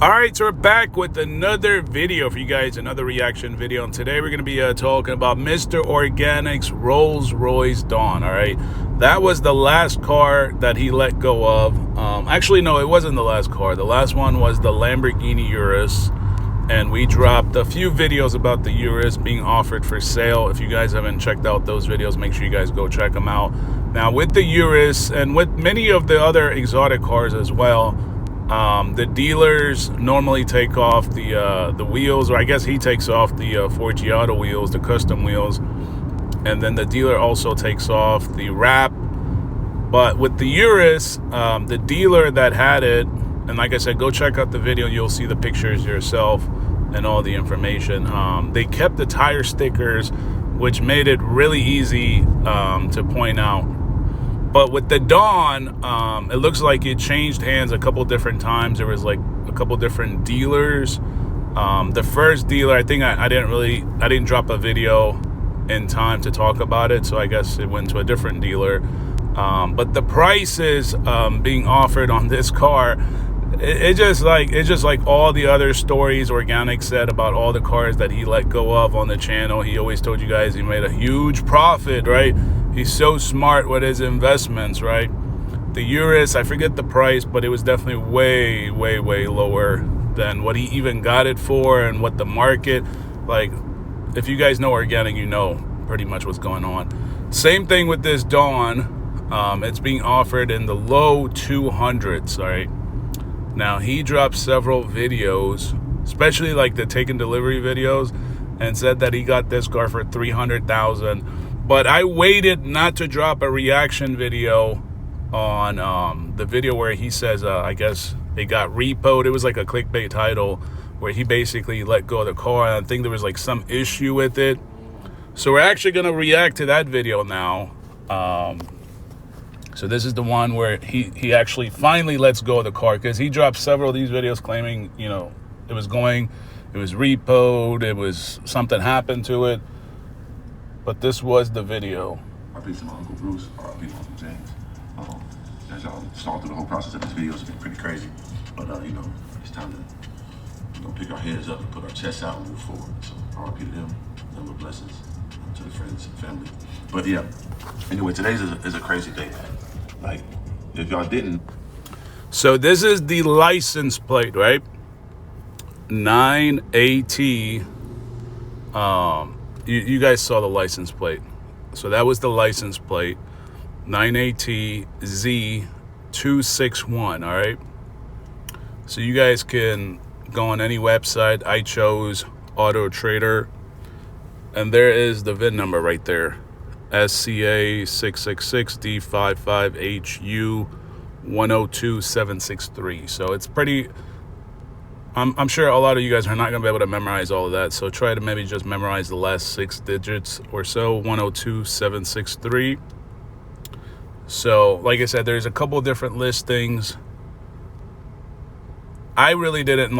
All right, so we're back with another video for you guys, another reaction video. And today we're going to be talking about Mr. Organic's Rolls Royce Dawn. All right, that was the last car that he let go of. Actually, no, it wasn't the last car. The last one was the Lamborghini Urus. And we dropped a few videos about the Urus being offered for sale. If you guys haven't checked out those videos, make sure you guys go check them out. Now, with the Urus and with many of the other exotic cars as well, the dealers normally take off the wheels, or I guess he takes off the Forgiato wheels, the custom wheels, and then the dealer also takes off the wrap. But with the Urus, the dealer that had it, and like I said, go check out the video, you'll see the pictures yourself and all the information. They kept the tire stickers, which made it really easy to point out. But with the Dawn, it looks like it changed hands a couple different times. There was like a couple different dealers. The first dealer, I think I didn't drop a video in time to talk about it, so I guess it went to a different dealer. But the prices being offered on this car, it's just like all the other stories Organic said about all the cars that he let go of on the channel. He always told you guys he made a huge profit, right? He's so smart with his investments, right? The Urus, I forget the price, but it was definitely way, way, way lower than what he even got it for and what the market, like, if you guys know Organic, you know pretty much what's going on. Same thing with this Dawn. It's being offered in the low 200s, all right? Now, he dropped several videos, especially like the taking delivery videos, and said that he got this car for $300,000. But I waited not to drop a reaction video on the video where he says, I guess it got repoed. It was like a clickbait title where he basically let go of the car. I think there was like some issue with it. So we're actually going to react to that video now. So this is the one where he actually finally lets go of the car, because he dropped several of these videos claiming, you know, it was repoed, it was something happened to it. But this was the video. RP to my Uncle Bruce, RP to Uncle James. As y'all saw through the whole process of this video, it's been pretty crazy. But, you know, it's time to pick our heads up and put our chests out and move forward. So RP to them, number of blessings to the friends and family. But yeah, anyway, today's is a crazy day, man. Like, if y'all didn't. So this is the license plate, right? 9AT. You guys saw the license plate. So that was the license plate. 9ATZ261, all right? So you guys can go on any website. I chose Auto Trader. And there is the VIN number right there. SCA666D55HU102763. So it's pretty... I'm sure a lot of you guys are not going to be able to memorize all of that. So try to maybe just memorize the last 6 digits or so. 102763. So, like I said, there's a couple of different listings. I really didn't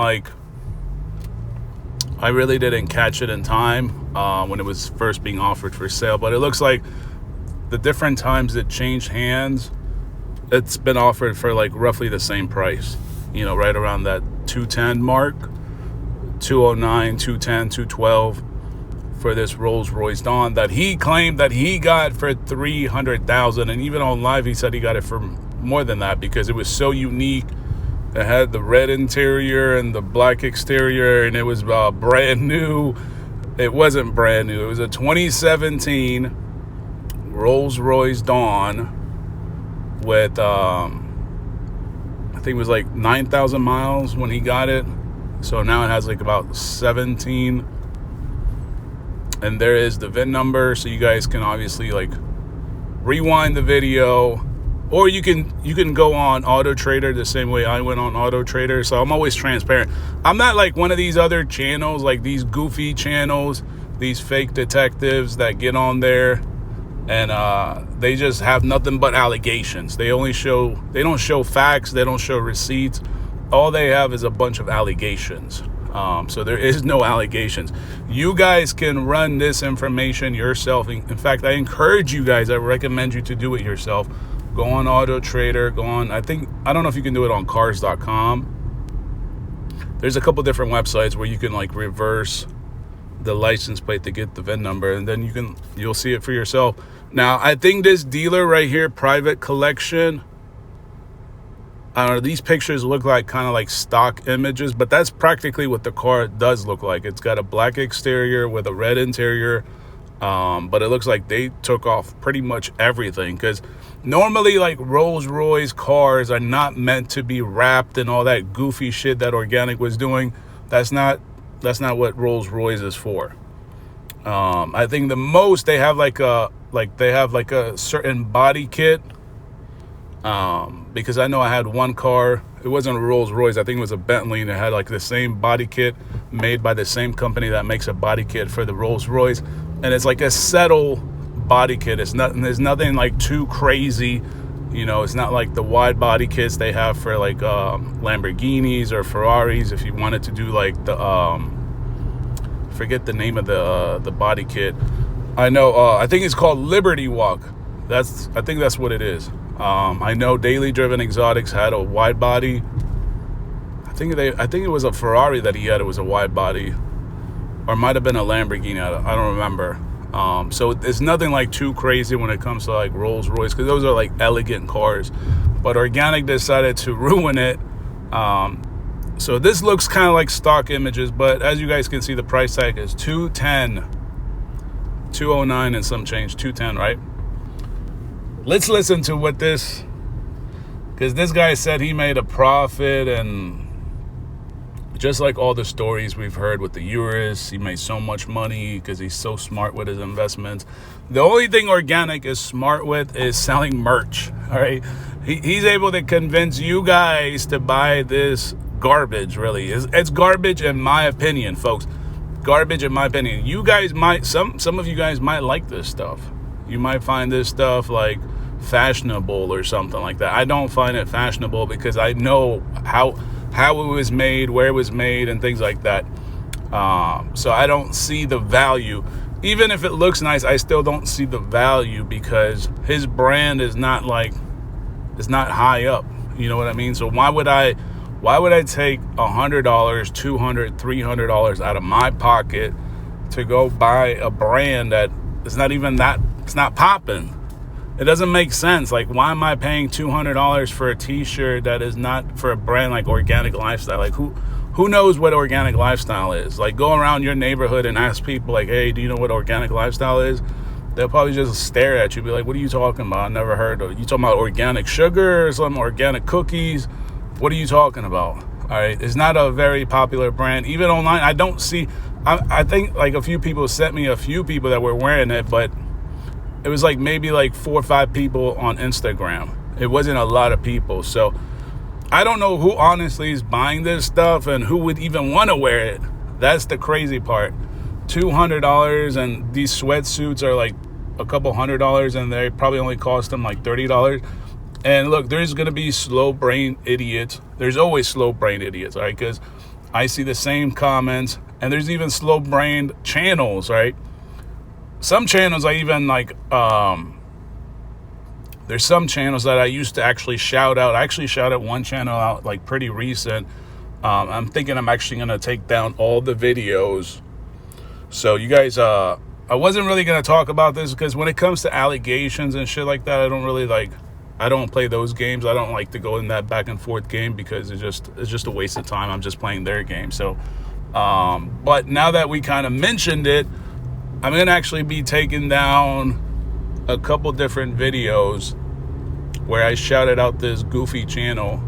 catch it in time when it was first being offered for sale. But it looks like the different times it changed hands, it's been offered for like roughly the same price. You know, right around that 210 mark, 209, 210, 212 for this Rolls Royce Dawn that he claimed that he got for $300,000. And even on live, he said he got it for more than that because it was so unique. It had the red interior and the black exterior, and it was brand new. It wasn't brand new. It was a 2017 Rolls Royce Dawn with, I think it was like 9,000 miles when he got it. So now it has like about 17. And there is the VIN number, so you guys can obviously like rewind the video. Or you can go on Auto Trader the same way I went on Auto Trader. So I'm always transparent. I'm not like one of these other channels, like these goofy channels, these fake detectives that get on there and they just have nothing but allegations. They don't show facts. They don't show receipts. All they have is a bunch of allegations. So there is no allegations. You guys can run this information yourself. In fact, I encourage you guys, I recommend you to do it yourself. Go on Auto Trader, I don't know if you can do it on cars.com. there's a couple different websites where you can like reverse the license plate to get the VIN number, and then you'll see it for yourself. Now, I think this dealer right here, Private Collection, I don't know, these pictures look like kind of like stock images, but that's practically what the car does look like. It's got a black exterior with a red interior, but it looks like they took off pretty much everything, because normally like Rolls-Royce cars are not meant to be wrapped and all that goofy shit that Organic was doing. That's not what Rolls-Royce is for. I think the most they have like a certain body kit. Because I know I had one car, it wasn't a Rolls-Royce, I think it was a Bentley, and it had like the same body kit made by the same company that makes a body kit for the Rolls-Royce, and it's like a settle body kit. There's nothing like too crazy, you know. It's not like the wide body kits they have for like Lamborghinis or Ferraris. If you wanted to do like the forget the name of the body kit. I know I think it's called Liberty Walk. I think that's what it is. I know Daily Driven Exotics had a wide body. I think it was a Ferrari that he had. It was a wide body, or it might have been a Lamborghini. I don't remember. So it's nothing like too crazy when it comes to like Rolls-Royce, because those are like elegant cars. But Organic decided to ruin it. So this looks kind of like stock images, but as you guys can see, the price tag is $210, $209 and some change, $210, right? Let's listen to what because this guy said he made a profit, and just like all the stories we've heard with the Urus, he made so much money because he's so smart with his investments. The only thing Organic is smart with is selling merch, all right? He's able to convince you guys to buy this garbage, really. It's garbage in my opinion, folks. Garbage in my opinion. You guys might, some of you guys might like this stuff. You might find this stuff like fashionable or something like that. I don't find it fashionable because I know how it was made, where it was made, and things like that. So I don't see the value. Even if it looks nice, I still don't see the value, because his brand is not high up. You know what I mean? So why would I take $100, $200, $300 out of my pocket to go buy a brand that is not even that, it's not popping? It doesn't make sense. Like, why am I paying $200 for a t-shirt that is not for a brand like Organic Lifestyle? Like, who knows what Organic Lifestyle is? Like, go around your neighborhood and ask people, like, hey, do you know what Organic Lifestyle is? They'll probably just stare at you, be like, what are you talking about? I never heard of it. You talking about organic sugar or some organic cookies? What are you talking about? All right, it's not a very popular brand. Even online, I don't see, I think like a few people sent me a few people that were wearing it, but it was like maybe like 4 or 5 people on Instagram. It wasn't a lot of people. So I don't know who honestly is buying this stuff and who would even want to wear it. That's the crazy part. $200, and these sweatsuits are like a couple $100, and they probably only cost them like $30. And look, there's going to be slow-brained idiots. There's always slow-brained idiots, all right? Because I see the same comments, and there's even slow-brained channels, right? Some channels I even like, there's some channels that I used to actually shout out. I actually shouted one channel out like pretty recent. I'm thinking I'm actually going to take down all the videos. So you guys, I wasn't really going to talk about this because when it comes to allegations and shit like that, I don't play those games. I don't like to go in that back and forth game because it's just a waste of time. I'm just playing their game. So, but now that we kind of mentioned it, I'm going to actually be taking down a couple different videos where I shouted out this goofy channel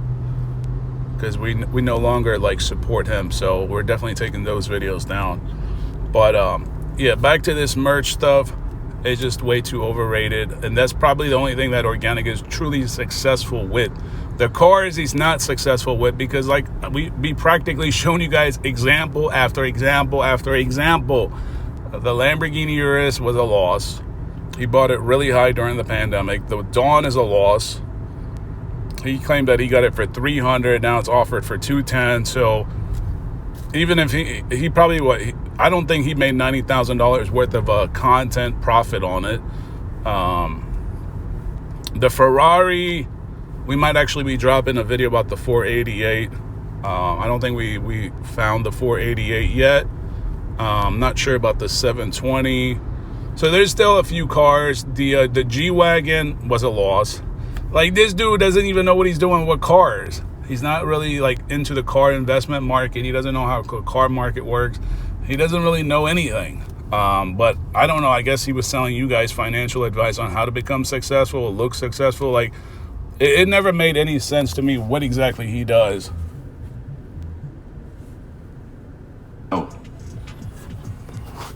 because we no longer like support him. So we're definitely taking those videos down. But yeah, back to this merch stuff. It's just way too overrated, and that's probably the only thing that Organic is truly successful with. The cars he's not successful with, because like we practically shown you guys example after example after example. The Lamborghini Urus was a loss. He bought it really high during the pandemic. The Dawn is a loss. He claimed that he got it for $300. Now it's offered for $210. So even if he probably I don't think he made $90,000 worth of content profit on it. The Ferrari, we might actually be dropping a video about the 488. I don't think we found the 488 yet. Not sure about the 720. So there's still a few cars. The G-Wagon was a loss. Like, this dude doesn't even know what he's doing with cars. He's not really like into the car investment market. He doesn't know how the car market works. He doesn't really know anything. But I don't know. I guess he was selling you guys financial advice on how to become successful, look successful. Like, it never made any sense to me what exactly he does. Oh,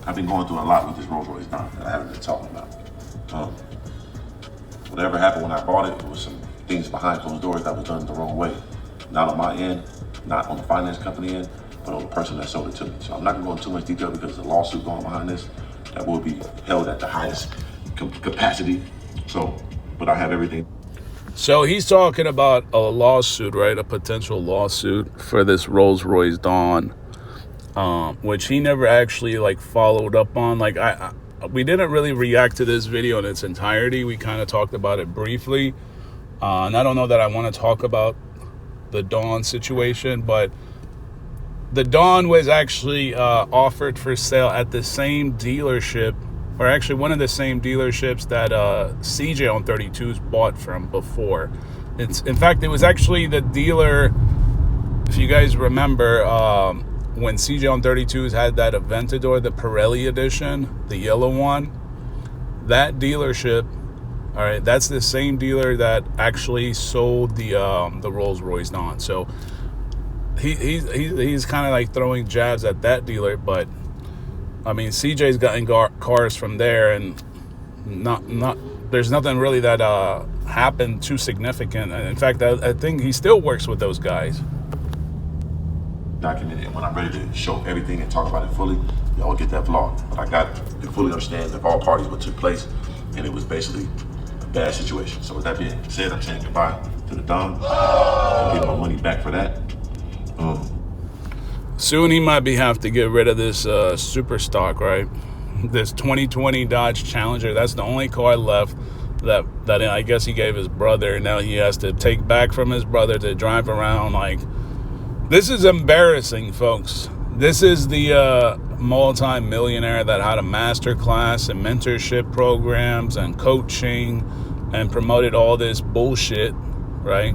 I've been going through a lot with this Rolls Royce Don that I haven't been talking about. Whatever happened when I bought it, there was some things behind closed doors that was done the wrong way. Not on my end, not on the finance company end, but on the person that sold it to me. So I'm not gonna go into too much detail because there's a lawsuit going behind this that will be held at the highest capacity. So, but I have everything. So he's talking about a lawsuit, right? A potential lawsuit for this Rolls Royce Dawn, which he never actually like followed up on. Like we didn't really react to this video in its entirety. We kind of talked about it briefly. And I don't know that I want to talk about the Dawn situation, but the Dawn was actually offered for sale at the same dealership, or actually one of the same dealerships that CJ on 32s bought from before. In fact, it was actually the dealer, if you guys remember, when CJ on 32s had that Aventador, the Pirelli edition, the yellow one, that dealership, all right, that's the same dealer that actually sold the Rolls Royce Dawn. So he's kind of like throwing jabs at that dealer, but I mean, CJ's gotten cars from there, and not there's nothing really that happened too significant. And in fact, I think he still works with those guys. Documented, and when I'm ready to show everything and talk about it fully, y'all get that vlog. But I got to fully understand that all parties what took place, and it was basically a bad situation. So with that being said, I'm saying goodbye to the Don. I'll get my money back for that. Soon he might have to get rid of this super stock, right? This 2020 Dodge Challenger. That's the only car left that I guess he gave his brother. Now he has to take back from his brother to drive around. Like, this is embarrassing, folks. This is the multi-millionaire that had a master class and mentorship programs and coaching and promoted all this bullshit, right?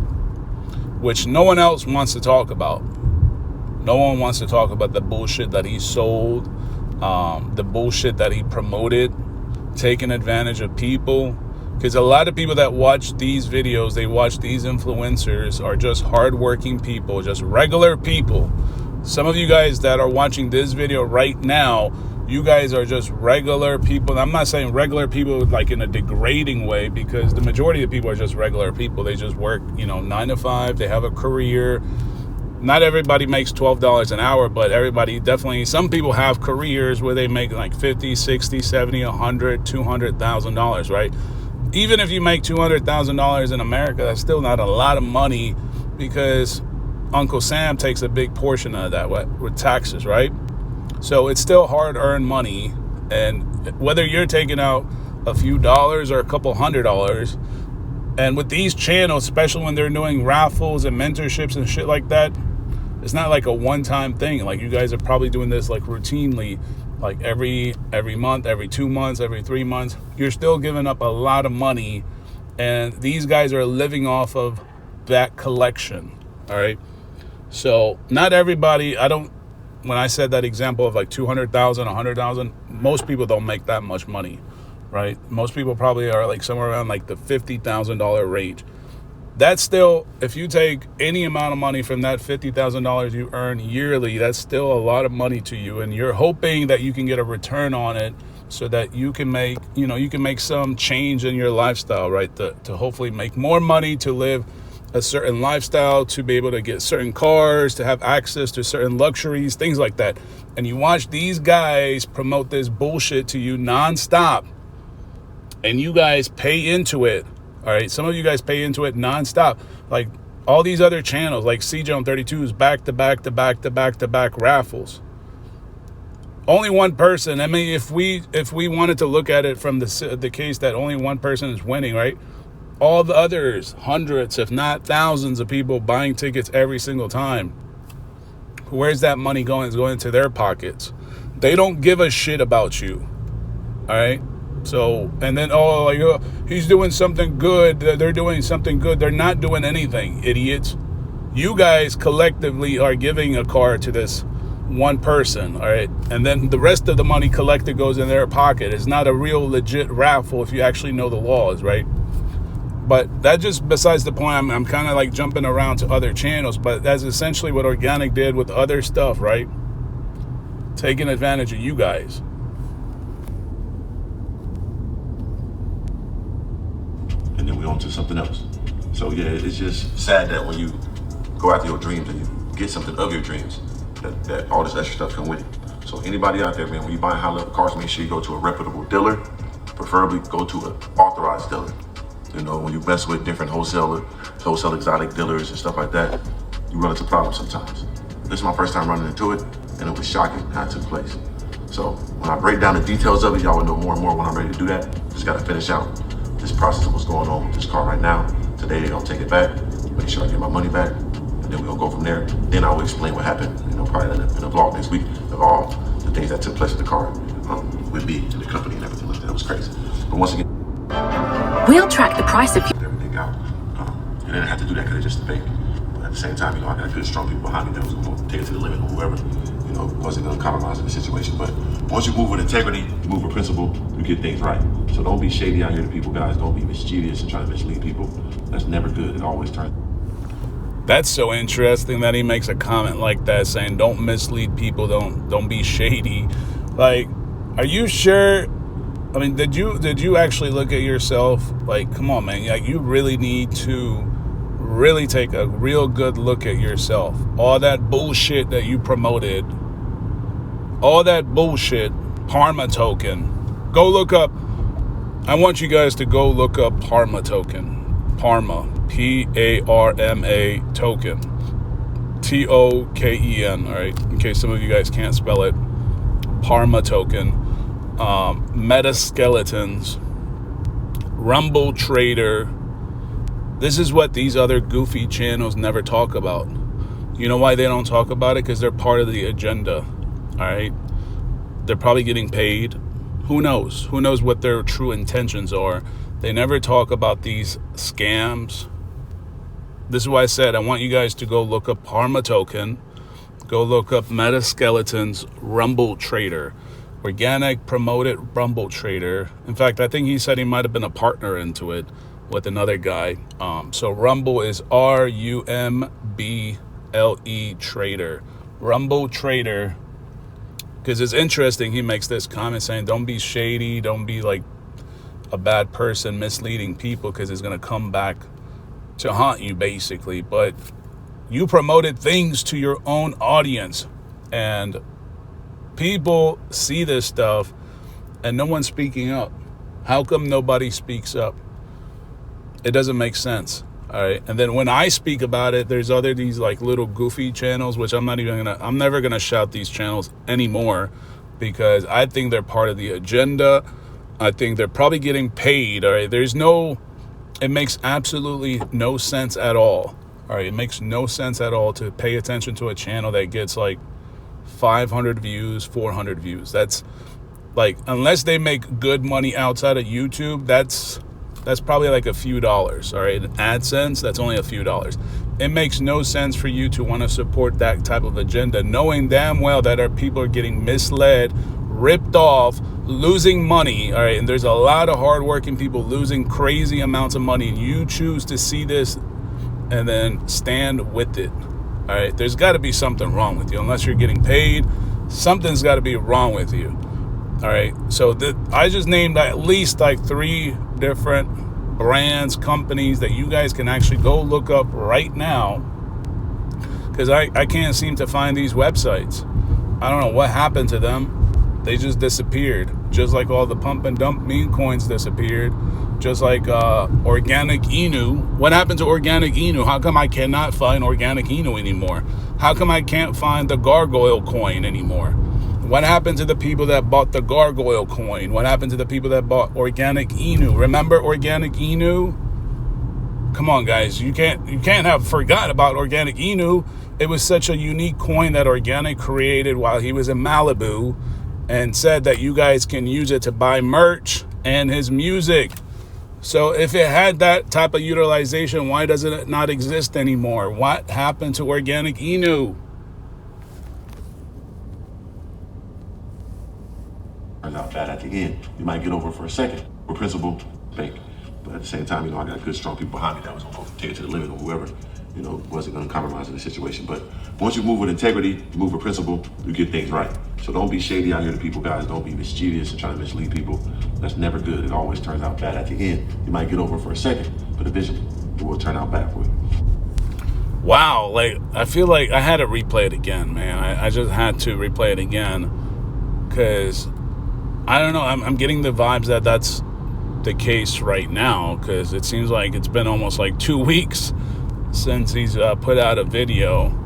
Which no one else wants to talk about. No one wants to talk about the bullshit that he sold, the bullshit that he promoted, taking advantage of people. Because a lot of people that watch these videos, they watch these influencers, are just hardworking people, just regular people. Some of you guys that are watching this video right now, you guys are just regular people. I'm not saying regular people like in a degrading way, because the majority of people are just regular people. They just work, 9 to 5. They have a career. Not everybody makes $12 an hour, but everybody definitely, some people have careers where they make like 50, 60, 70, 100, $200,000, right? Even if you make $200,000 in America, that's still not a lot of money, because Uncle Sam takes a big portion of that with taxes, right? So it's still hard-earned money, and whether you're taking out a few dollars or a couple $100, and with these channels, especially when they're doing raffles and mentorships and shit like that, it's not like a one-time thing. Like, you guys are probably doing this like routinely, like every month, every 2 months, every 3 months. You're still giving up a lot of money, and these guys are living off of that collection, all right? So not everybody, when I said that example of like 200,000, 100,000, most people don't make that much money, right? Most people probably are like somewhere around like the $50,000 range. That's still, if you take any amount of money from that $50,000 you earn yearly, that's still a lot of money to you. And you're hoping that you can get a return on it so that you can make, you can make some change in your lifestyle, right? To hopefully make more money, to live a certain lifestyle, to be able to get certain cars, to have access to certain luxuries, things like that. And you watch these guys promote this bullshit to you nonstop, and you guys pay into it. All right, some of you guys pay into it nonstop. Like all these other channels, like CJ on 32s, back-to-back raffles. Only one person. I mean, if we wanted to look at it from the case that only one person is winning, right? All the others, hundreds, if not thousands of people buying tickets every single time. Where's that money going? It's going into their pockets. They don't give a shit about you. All right? So, and then, he's doing something good. They're doing something good. They're not doing anything, idiots. You guys collectively are giving a car to this one person, all right? And then the rest of the money collected goes in their pocket. It's not a real legit raffle if you actually know the laws, right? But that just besides the point. I'm kind of like jumping around to other channels, but that's essentially what Organic did with other stuff, right? Taking advantage of you guys. And then we on to something else. So yeah, it's just sad that when you go after your dreams and you get something of your dreams, that all this extra stuff come with it. So anybody out there, man, when you buy high-level cars, make sure you go to a reputable dealer. Preferably go to an authorized dealer. You know, when you mess with different wholesale exotic dealers and stuff like that, you run into problems sometimes. This is my first time running into it, and it was shocking how it took place. So when I break down the details of it, y'all will know more and more when I'm ready to do that. Just gotta finish out this process of what's going on with this car right now. Today they're gonna take it back, make sure I get my money back, and then we'll go from there. Then I will explain what happened, probably in a vlog next week of all the things that took place with the car, with me and the company and everything like that. It was crazy. But once again, we'll track the price of everything out. And then I had to do that because it's just a fake. But at the same time, I got good, strong people behind me that was going to take it to the limit, or whoever, wasn't going to compromise in the situation. But once you move with integrity, you move with principle, you get things right. So don't be shady out here to people, guys. Don't be mischievous and try to mislead people. That's never good. It always turns. That's so interesting that he makes a comment like that, saying don't mislead people, don't be shady. Like, are you sure? I mean, did you actually look at yourself? Like, come on, man. Like, you really need to really take a real good look at yourself. All that bullshit that you promoted, all that bullshit, Parma token. Go look up. I want you guys to go look up Parma token. Parma, P-A-R-M-A token, T-O-K-E-N, all right, in case some of you guys can't spell it. Parma token, Metaskeletons, Rumble Trader. This is what these other goofy channels never talk about. You know why they don't talk about it? Because they're part of the agenda, all right? They're probably getting paid. Who knows? Who knows what their true intentions are? They never talk about these scams. This is why I said I want you guys to go look up Parma token, go look up Metaskeletons, Rumble Trader, Organic promoted Rumble Trader. In fact, I think he said he might have been a partner into it with another guy. So Rumble is R-U-M-B-L-E Trader, Rumble Trader. Because it's interesting, he makes this comment saying don't be shady, don't be like a bad person misleading people, because it's going to come back to haunt you basically. But you promoted things to your own audience and people see this stuff and no one's speaking up. How come nobody speaks up? It doesn't make sense. All right. And then when I speak about it, there's these like little goofy channels, which I'm never going to shout these channels anymore, because I think they're part of the agenda. I think they're probably getting paid. All right. It makes absolutely no sense at all. All right. It makes no sense at all to pay attention to a channel that gets like 500 views, 400 views. That's like, unless they make good money outside of YouTube, that's probably like a few dollars. All right. AdSense, that's only a few dollars. It makes no sense for you to want to support that type of agenda, knowing damn well that our people are getting misled, ripped off, losing money. All right. And there's a lot of hardworking people losing crazy amounts of money. And you choose to see this and then stand with it. All right. There's got to be something wrong with you. Unless you're getting paid, something's got to be wrong with you. All right. So I just named at least like 3 different brands, companies that you guys can actually go look up right now, because I can't seem to find these websites. I don't know what happened to them. They just disappeared, just like all the pump and dump meme coins disappeared, just like Organic Inu. What happened to Organic Inu? How come I cannot find Organic Inu anymore? How come I can't find the Gargoyle coin anymore? What happened to the people that bought the Gargoyle coin? What happened to the people that bought Organic Inu? Remember Organic Inu? Come on, guys. You can't have forgot about Organic Inu. it was such a unique coin that Organic created while he was in Malibu, and said that you guys can use it to buy merch and his music. So if it had that type of utilization, why doesn't it not exist anymore? What happened to Organic Inu? Turns out bad at the end. You might get over it for a second. For principle, fake. But at the same time, I got good, strong people behind me that was going to take it to the limit, or whoever, wasn't going to compromise in the situation. But once you move with integrity, you move with principle, you get things right. So don't be shady out here to people, guys. Don't be mischievous and try to mislead people. That's never good. It always turns out bad at the end. You might get over it for a second, but eventually it will turn out bad for you. Wow, I feel like I had to replay it again, man. I just had to replay it again because I don't know. I'm getting the vibes that that's the case right now, because it seems like it's been almost like 2 weeks since he's put out a video.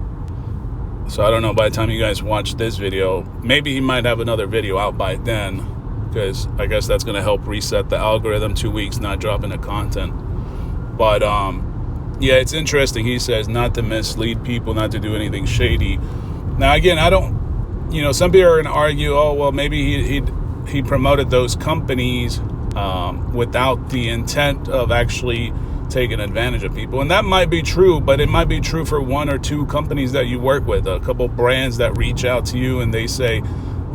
So I don't know, by the time you guys watch this video, maybe he might have another video out by then, because I guess that's going to help reset the algorithm. 2 weeks not dropping the content. But yeah, it's interesting. He says not to mislead people, not to do anything shady. Now again, I don't, some people are going to argue, oh well, maybe he promoted those companies without the intent of actually taking advantage of people. And that might be true, but it might be true for 1 or 2 companies that you work with, a couple brands that reach out to you and they say,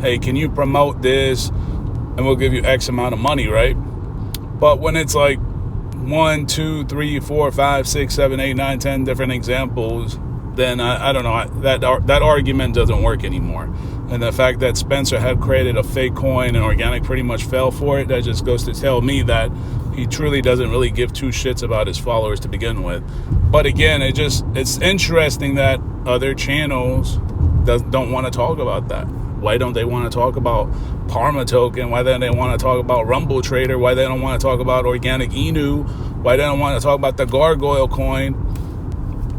hey, can you promote this? And we'll give you X amount of money, right? But when it's like 1, 2, 3, 4, 5, 6, 7, 8, 9, 10 different examples, then I don't know, that argument doesn't work anymore. And the fact that Spencer had created a fake coin and Organic pretty much fell for it, that just goes to tell me that he truly doesn't really give 2 shits about his followers to begin with. But again, it's interesting that other channels don't want to talk about that. Why don't they want to talk about Parma Token? Why don't they want to talk about Rumble Trader? Why they don't want to talk about Organic Inu? Why they don't want to talk about the Gargoyle coin?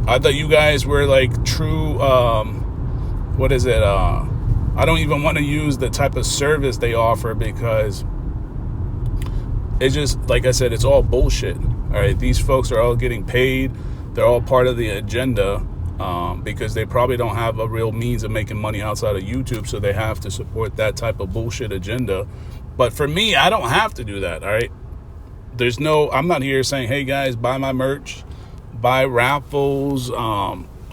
I thought you guys were like true, what is it? I don't even want to use the type of service they offer, because it's just, like I said, it's all bullshit. All right, these folks are all getting paid. They're all part of the agenda, because they probably don't have a real means of making money outside of YouTube, so they have to support that type of bullshit agenda. But for me, I don't have to do that. All right, I'm not here saying, hey guys, buy my merch, buy raffles.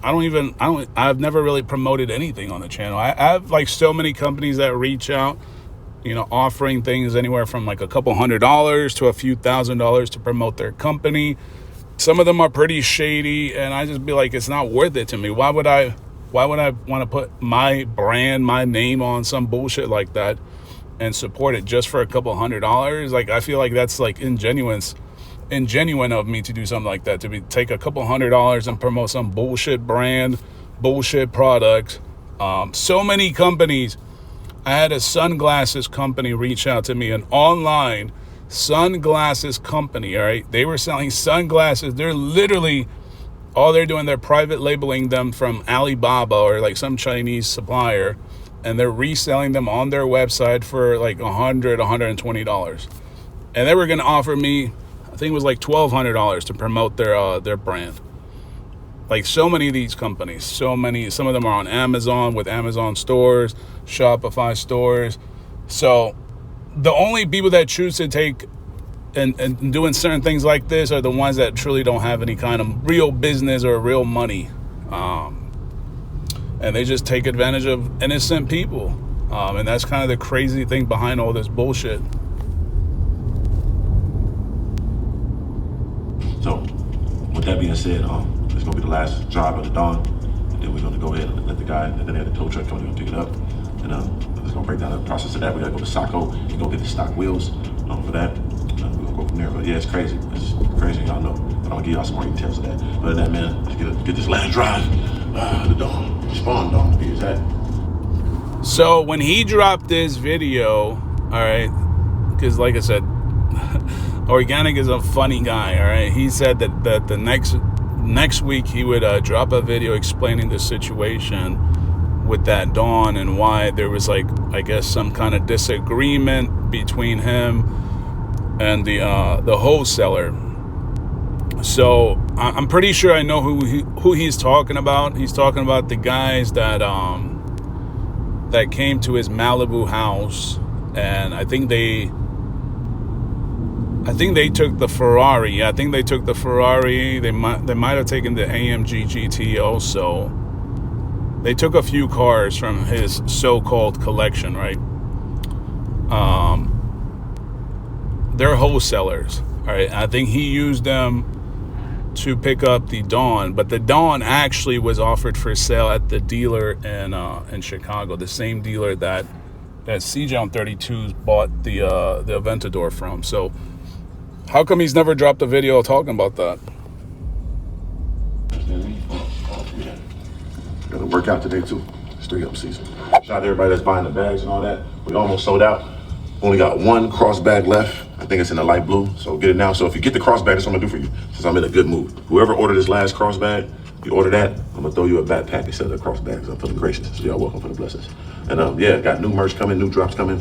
I've never really promoted anything on the channel. I have like so many companies that reach out, offering things anywhere from like a couple $100s to a few $1,000s to promote their company. Some of them are pretty shady, and I just be like, it's not worth it to me. Why would I want to put my brand, my name on some bullshit like that and support it just for a couple $100s? Like, I feel like that's like ingenuine of me to do something like that, to take a couple $100s and promote some bullshit brand, bullshit product. So many companies. I had a sunglasses company reach out to me, an online sunglasses company. All right, they were selling sunglasses. They're literally, all they're doing, they're private labeling them from Alibaba or like some Chinese supplier, and they're reselling them on their website for like $100, $120. And they were going to offer me, I think it was like $1,200 to promote their brand. Like, so many of these companies, some of them are on Amazon with Amazon stores, Shopify stores. So the only people that choose to take and doing certain things like this are the ones that truly don't have any kind of real business or real money. And they just take advantage of innocent people. And that's kind of the crazy thing behind all this bullshit. So, with that being said, it's gonna be the last drive of the dawn, and then we're gonna go ahead and let the guy, and then they have the tow truck coming and pick it up, and it's gonna break down the process of that. We gotta go to Saco and go get the stock wheels for that. We're gonna go from there. But yeah, it's crazy. It's crazy, y'all know. But I'm gonna give y'all some more details of that. Other than that, man, let's get this last drive, the dawn, spawn dawn, to be exact. So when he dropped this video, all right, because like I said, Organic is a funny guy, all right. He said that the next week he would drop a video explaining the situation with that Dawn and why there was, like, I guess some kind of disagreement between him and the wholesaler. So I'm pretty sure I know who he's talking about. He's talking about the guys that that came to his Malibu house, and I think they took the Ferrari. Yeah, I think they took the Ferrari. They might have taken the AMG GT also. They took a few cars from his so-called collection, right? They're wholesalers, all right? I think he used them to pick up the Dawn, but the Dawn actually was offered for sale at the dealer in Chicago, the same dealer that CJ on 32s bought the Aventador from. So how come he's never dropped a video talking about that? Got to work out today too. It's 3-up season. Shout out to everybody that's buying the bags and all that. We almost sold out. Only got one cross bag left. I think it's in the light blue, so get it now. So if you get the cross bag, that's what I'm gonna do for you, since I'm in a good mood. Whoever ordered this last cross bag, you order that, I'm gonna throw you a backpack instead of the cross bags. I'm feeling gracious, so y'all welcome for the blessings. And yeah, got new merch coming, new drops coming.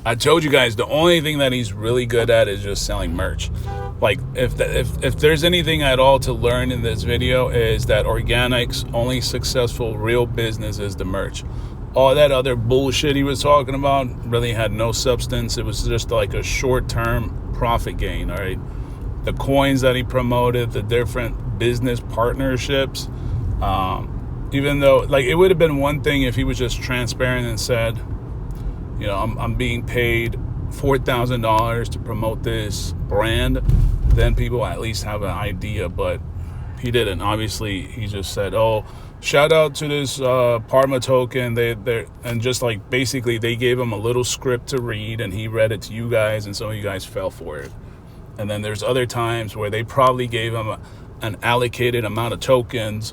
I told you guys the only thing that he's really good at is just selling merch. Like if there's anything at all to learn in this video, is that organic's only successful real business is the merch. All that other bullshit he was talking about really had no substance. It was just like a short-term profit gain, all right? The coins that he promoted, the different business partnerships, even though, like, it would have been one thing if he was just transparent and said, you know, I'm being paid $4,000 to promote this brand, then people at least have an idea, but he didn't. Obviously, he just said, oh, shout out to this Parma token. They and just like basically they gave him a little script to read, and he read it to you guys, and some of you guys fell for it. And then there's other times where they probably gave him an allocated amount of tokens,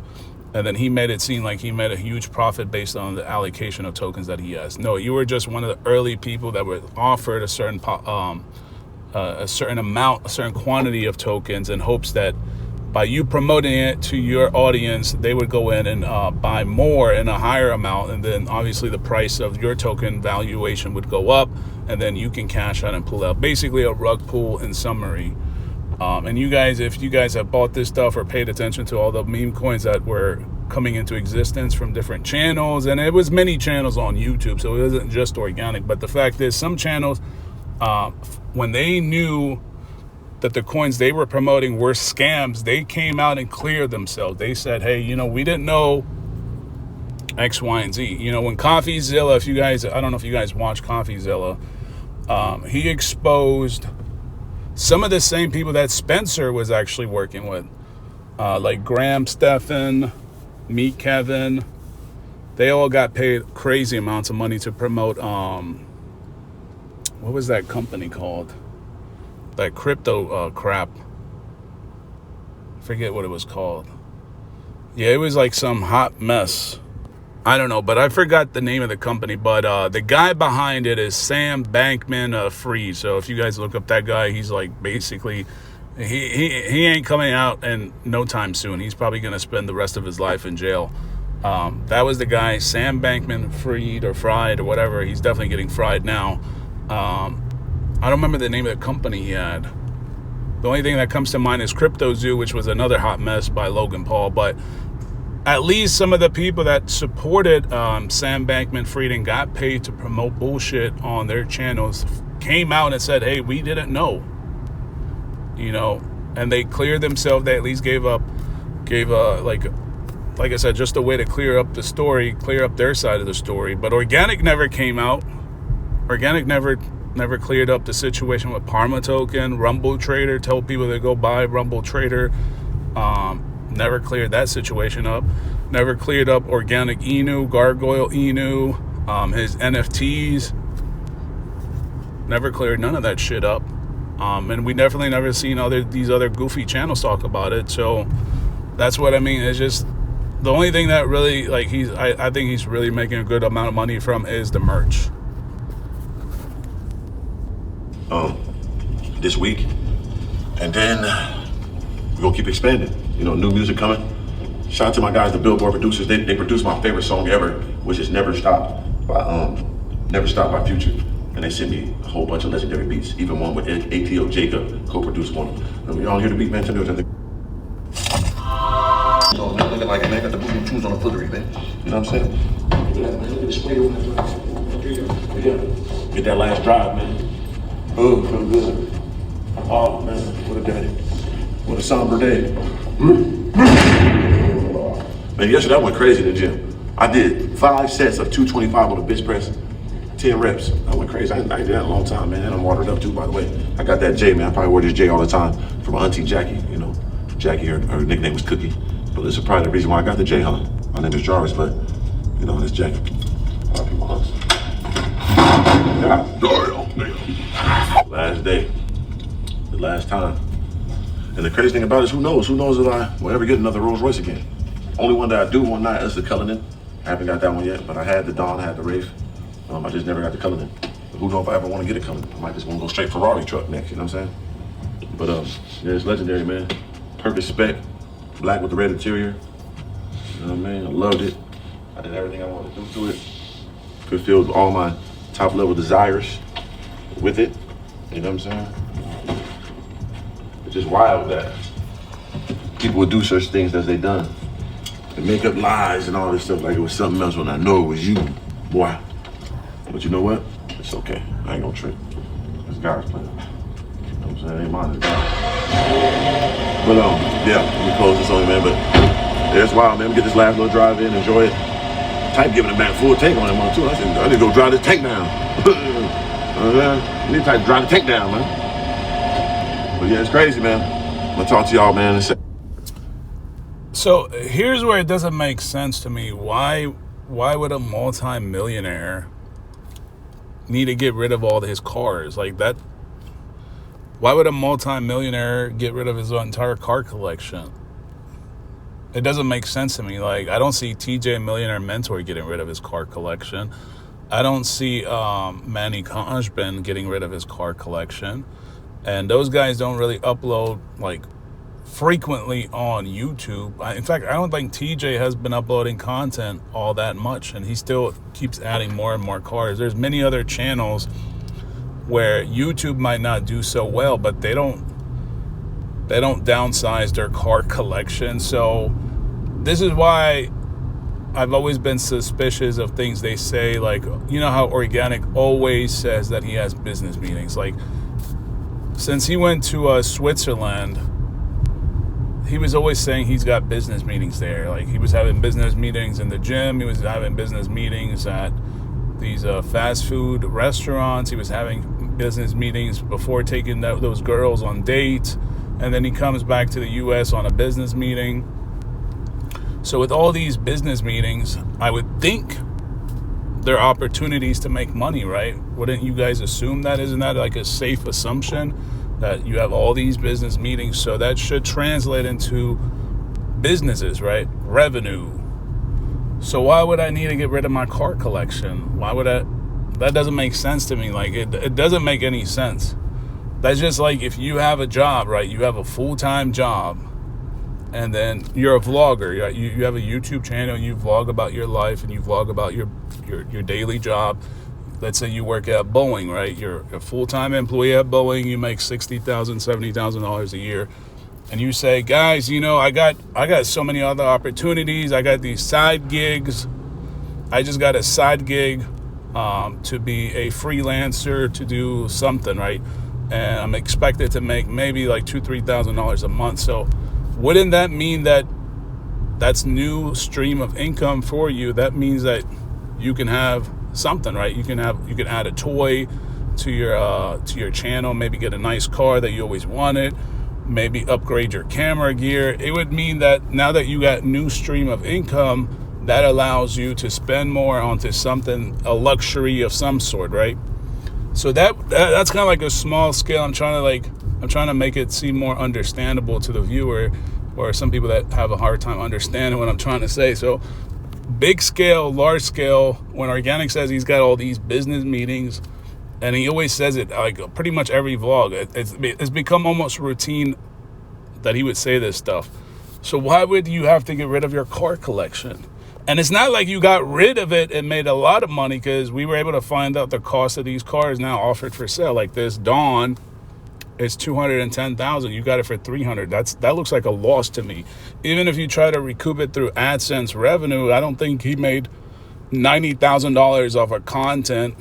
and then he made it seem like he made a huge profit based on the allocation of tokens that he has. No, you were just one of the early people that were offered a certain amount, a certain quantity of tokens in hopes that by you promoting it to your audience, they would go in and buy more in a higher amount, and then obviously the price of your token valuation would go up, and then you can cash out and pull out. Basically a rug pull in summary. And you guys, if you guys have bought this stuff or paid attention to all the meme coins that were coming into existence from different channels, and it was many channels on YouTube, so it wasn't just organic, but the fact is some channels, when they knew that the coins they were promoting were scams, they came out and cleared themselves. They said, hey, you know, we didn't know X, Y, and Z. You know, when CoffeeZilla, if you guys, I don't know if you guys watch CoffeeZilla, he exposed some of the same people that Spencer was actually working with, like Graham Stephan, Meet Kevin. They all got paid crazy amounts of money to promote, what was that company called? That crypto crap. I forget what it was called. Yeah, it was like some hot mess. I don't know, but I forgot the name of the company. But the guy behind it is Sam Bankman-Fried. So if you guys look up that guy, he's like basically, he ain't coming out in no time soon. He's probably going to spend the rest of his life in jail. That was the guy, Sam Bankman-Fried or Fried or whatever. He's definitely getting fried now. I don't remember the name of the company he had. The only thing that comes to mind is Crypto Zoo, which was another hot mess by Logan Paul. But at least some of the people that supported Sam Bankman-Fried and got paid to promote bullshit on their channels came out and said, hey, we didn't know. You know, and they cleared themselves. They at least gave like I said, just a way to clear up the story, clear up their side of the story. But Organic never came out. Organic never cleared up the situation with Parma token. Rumble Trader told people to go buy Rumble Trader. Never cleared that situation up. Never cleared up Organic Inu, Gargoyle Inu, his NFTs. Never cleared none of that shit up. And we definitely never seen these other goofy channels talk about it. So that's what I mean. It's just the only thing that really, like, I think he's really making a good amount of money from is the merch. This week, and then we're gonna keep expanding. You know, new music coming. Shout out to my guys, the Billboard producers. They produced my favorite song ever, which is Never Stop by Future. And they sent me a whole bunch of legendary beats, even one with ATO Jacob co-produced one. Y'all hear the beat, man? looking like it, man. Got the booty shoes on the footery, man. You know what I'm saying? Look at that, man. Look at the spray on that drive. Get that last drive, man. Oh, feel good. Oh, man. What a day. What a somber day. Man, yesterday I went crazy in the gym. I did 5 sets of 225 on the bench press, 10 reps. I went crazy. I did that in a long time, man. And I'm watered up too, by the way. I got that J, man. I probably wear this J all the time from my auntie Jackie. You know, Jackie, her nickname was Cookie. But this is probably the reason why I got the J, huh? My name is Jarvis, but, you know, it's Jackie. A lot of people hunt. Last day. The last time. And the crazy thing about it is, who knows? Who knows if I will ever get another Rolls Royce again? Only one that I do want now is the Cullinan. I haven't got that one yet, but I had the Dawn, I had the Wraith. I just never got the Cullinan. But who knows if I ever want to get a Cullinan? I might just want to go straight Ferrari truck next, you know what I'm saying? But yeah, it's legendary, man. Perfect spec, black with the red interior. You know what I mean? I loved it. I did everything I wanted to do to it. Fulfilled all my top level desires with it. You know what I'm saying? It's just wild that people would do such things as they done. And make up lies and all this stuff like it was something else when I know it was you, boy. But you know what? It's okay. I ain't gonna trip. It's God's plan. You know what I'm saying? It ain't mine, it's God. But yeah, let me close this on you, man. But yeah, it's wild, man. We get this last little drive in, enjoy it. Type giving it back full tank on that one too. I said, I need to go drive this tank down. I need to type drive the tank down, man. But yeah, it's crazy, man. I'm gonna talk to y'all, man. So here's where it doesn't make sense to me. Why would a multi-millionaire need to get rid of all his cars like that? Why would a multi-millionaire get rid of his entire car collection? It doesn't make sense to me. Like, I don't see TJ Millionaire Mentor getting rid of his car collection. I don't see Manny Konjbin getting rid of his car collection. And those guys don't really upload like frequently on YouTube. In fact, I don't think TJ has been uploading content all that much, and he still keeps adding more and more cars. There's many other channels where YouTube might not do so well, but they don't downsize their car collection. So this is why I've always been suspicious of things they say. Like, you know how Organic always says that he has business meetings. Like, since he went to Switzerland, he was always saying he's got business meetings there. Like, he was having business meetings in the gym. He was having business meetings at these fast food restaurants. He was having business meetings before taking those girls on dates. And then he comes back to the U.S. on a business meeting. So with all these business meetings, I would think there are opportunities to make money, right? Wouldn't you guys assume that? Isn't that like a safe assumption? That you have all these business meetings, so that should translate into businesses, right? Revenue. So why would I need to get rid of my car collection? Why would I? That doesn't make sense to me. Like, it doesn't make any sense. That's just like if you have a job, right? You have a full-time job, and then you're a vlogger. Right? You have a YouTube channel, and you vlog about your life, and you vlog about your daily job. Let's say you work at Boeing, right? You're a full-time employee at Boeing. You make $60,000, $70,000 a year. And you say, guys, you know, I got so many other opportunities. I got these side gigs. I just got a side gig to be a freelancer, to do something, right? And I'm expected to make maybe like $2,000, $3,000 a month. So wouldn't that mean that that's new stream of income for you? That means that you can have something, right? You can add a toy to your channel, maybe get a nice car that you always wanted, maybe upgrade your camera gear. It would mean that now that you got new stream of income, that allows you to spend more onto something, a luxury of some sort, right? So that's kind of like a small scale. I'm trying to make it seem more understandable to the viewer, or some people that have a hard time understanding what I'm trying to say. So big scale, large scale, when Organic says he's got all these business meetings, and he always says it like pretty much every vlog, it's become almost routine that he would say this stuff. So why would you have to get rid of your car collection? And it's not like you got rid of it and made a lot of money, because we were able to find out the cost of these cars now offered for sale. Like this Dawn it's 210,000. You got it for 300. That looks like a loss to me. Even if you try to recoup it through AdSense revenue, I don't think he made $90,000 off of content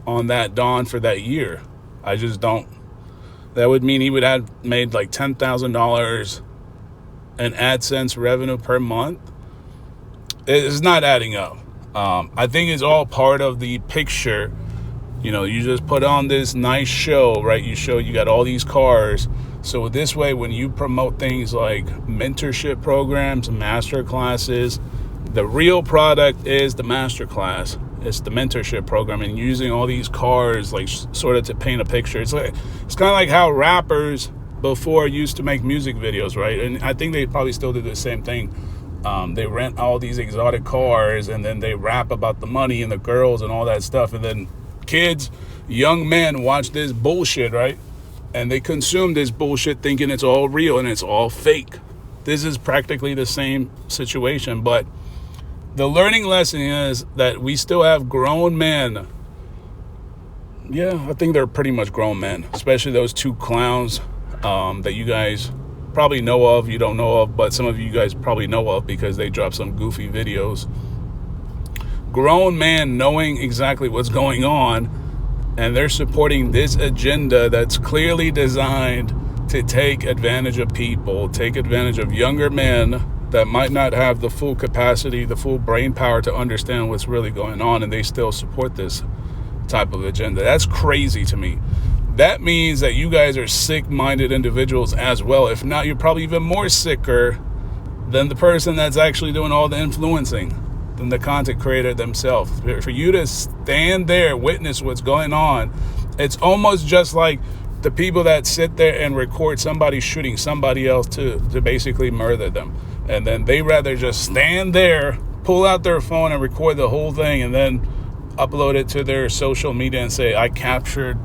on that Dawn for that year. I just don't. That would mean he would have made like $10,000 in AdSense revenue per month. It's not adding up. I think it's all part of the picture. You know, you just put on this nice show, right? You got all these cars. So this way, when you promote things like mentorship programs, master classes, the real product is the master class. It's the mentorship program, and using all these cars like sort of to paint a picture. It's kind of like how rappers before used to make music videos, right? And I think they probably still do the same thing. They rent all these exotic cars, and then they rap about the money and the girls and all that stuff. And then kids, young men watch this bullshit, right? And they consume this bullshit thinking it's all real and it's all fake. This is practically the same situation, but the learning lesson is that we still have grown men. Yeah, I think they're pretty much grown men, especially those two clowns that you guys probably know of. You don't know of, but some of you guys probably know of because they dropped some goofy videos. Grown men knowing exactly what's going on, and they're supporting this agenda that's clearly designed to take advantage of people, take advantage of younger men that might not have the full capacity, the full brain power to understand what's really going on, and they still support this type of agenda. That's crazy to me. That means that you guys are sick-minded individuals as well. If not, you're probably even more sicker than the person that's actually doing all the influencing, than the content creator themselves. For you to stand there, witness what's going on, it's almost just like the people that sit there and record somebody shooting somebody else to basically murder them. And then they rather just stand there, pull out their phone and record the whole thing and then upload it to their social media and say, I captured.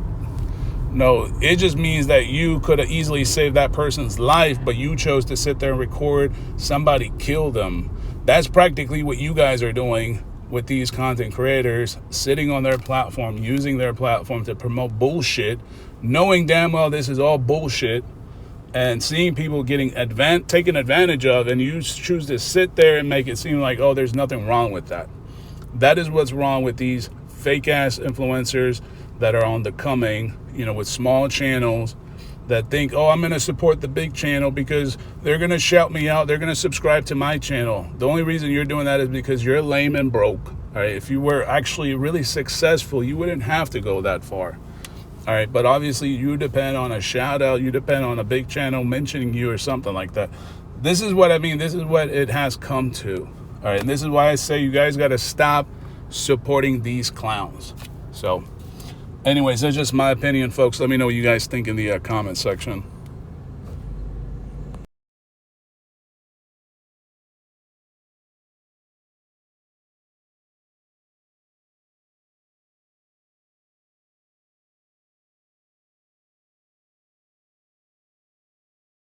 No, it just means that you could have easily saved that person's life, but you chose to sit there and record somebody kill them. That's practically what you guys are doing with these content creators, sitting on their platform, using their platform to promote bullshit, knowing damn well this is all bullshit, and seeing people getting taken advantage of, and you choose to sit there and make it seem like, oh, there's nothing wrong with that. That is what's wrong with these fake-ass influencers that are on the coming, with small channels that think, oh, I'm going to support the big channel because they're going to shout me out. They're going to subscribe to my channel. The only reason you're doing that is because you're lame and broke. All right. If you were actually really successful, you wouldn't have to go that far. All right. But obviously you depend on a shout out. You depend on a big channel mentioning you or something like that. This is what I mean. This is what it has come to. All right. And this is why I say you guys got to stop supporting these clowns. So anyways, that's just my opinion, folks. Let me know what you guys think in the comment section.